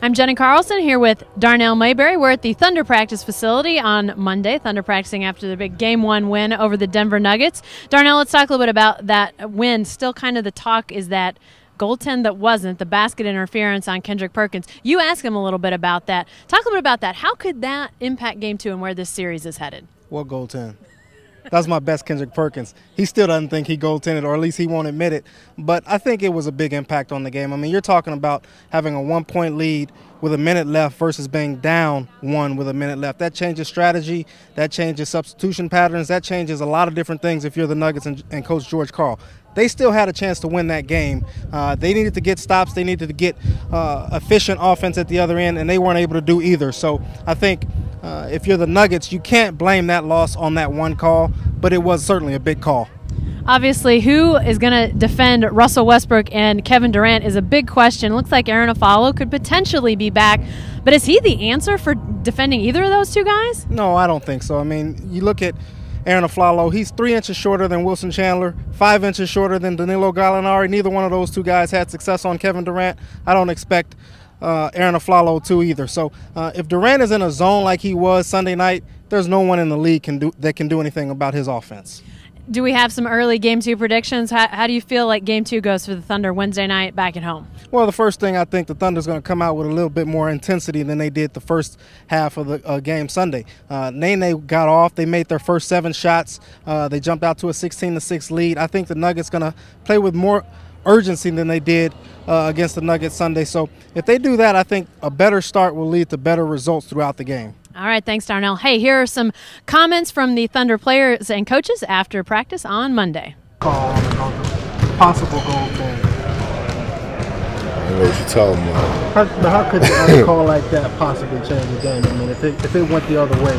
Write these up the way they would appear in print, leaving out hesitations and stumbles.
I'm Jenny Carlson here with Darnell Mayberry. We're at the Thunder practice facility on Monday. Thunder practicing after the big Game 1 win over the Denver Nuggets. Darnell, let's talk a little bit about that win. Still kind of the talk is that goaltend that wasn't, the basket interference on Kendrick Perkins. You asked him a little bit about that. Talk a little bit about that. How could that impact Game 2 and where this series is headed? What goaltend? That's my best Kendrick Perkins. He still doesn't think he goaltended, or at least he won't admit it. But I think it was a big impact on the game. I mean, you're talking about having a 1-point lead with a minute left versus being down 1 with a minute left. That changes strategy. That changes substitution patterns. That changes a lot of different things if you're the Nuggets and Coach George Karl. They still had a chance to win that game. They needed to get stops. They needed to get efficient offense at the other end, and they weren't able to do either. So I think if you're the Nuggets, you can't blame that loss on that one call, but it was certainly a big call. Obviously, who is going to defend Russell Westbrook and Kevin Durant is a big question. Looks like Aaron Aflalo could potentially be back, but is he the answer for defending either of those two guys? No, I don't think so. I mean, you look at Aaron Aflalo, he's 3 inches shorter than Wilson Chandler, 5 inches shorter than Danilo Gallinari. Neither one of those two guys had success on Kevin Durant. I don't expect Aaron Aflalo to either. So if Durant is in a zone like he was Sunday night, there's no one in the league that can do anything about his offense. Do we have some early Game 2 predictions? How do you feel like Game 2 goes for the Thunder Wednesday night back at home? Well, the first thing, I think the Thunder's going to come out with a little bit more intensity than they did the first half of the game Sunday. Nene got off. They made their first 7 shots. They jumped out to a 16-6 lead. I think the Nuggets going to play with more urgency than they did against the Nuggets Sunday. So if they do that, I think a better start will lead to better results throughout the game. All right, thanks, Darnell. Hey, here are some comments from the Thunder players and coaches after practice on Monday. Call on the possible goal thing. I know what you're talking about. How could a call like that possibly change the game? I mean, if it went the other way,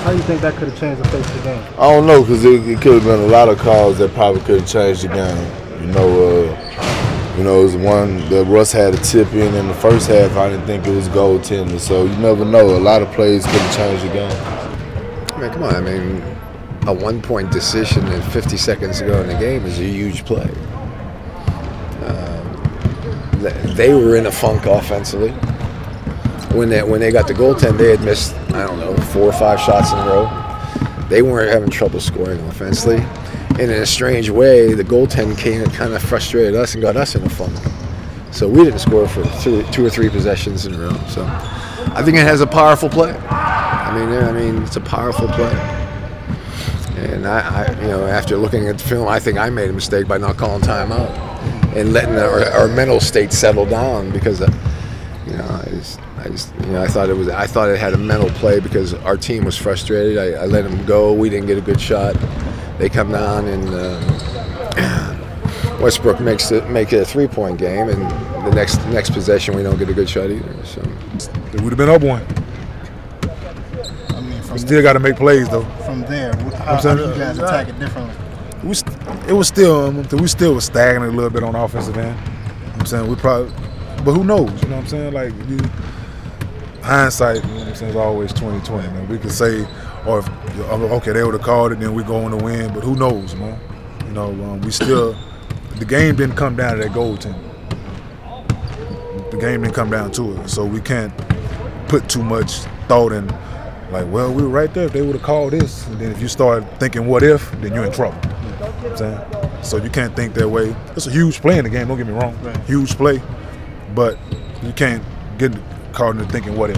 how do you think that could have changed the face of the game? I don't know, because it could have been a lot of calls that probably could have changed the game. You know, it was one that Russ had a tip in the first half. I didn't think it was goaltending, so you never know. A lot of plays could have changed the game. I mean, come on. I mean, a 1-point decision and 50 seconds to go in the game is a huge play. They were in a funk offensively. When they got the goaltend, they had missed, I don't know, 4 or 5 shots in a row. They weren't having trouble scoring offensively. And in a strange way, the goaltend came and kind of frustrated us and got us in a funk. So we didn't score for 2 or 3 possessions in a row. So I think it has a powerful play. I mean, it's a powerful play. And after looking at the film, I think I made a mistake by not calling timeout and letting our mental state settle down, because I thought it had a mental play because our team was frustrated. I let them go. We didn't get a good shot. They come down and Westbrook make it a 3-point game, and the next possession we don't get a good shot either. So it would have been up 1. I mean, we still got to make plays though. From there, how do you guys attack it differently? We still was stagnant a little bit on the offensive end. You know what I'm saying, but who knows? You know what I'm saying? Like, hindsight, you know what I'm saying, is always 20/20. Man, we could say, or if, okay, they would have called it, then we go on to win. But who knows, man? You know, the game didn't come down to that goaltending. The game didn't come down to it, so we can't put too much thought in. Like, well, we were right there. If they would have called this, and then if you start thinking what if, then you're in trouble. You know what I'm saying? So you can't think that way. It's a huge play in the game. Don't get me wrong, huge play, but you can't get caught into thinking what if.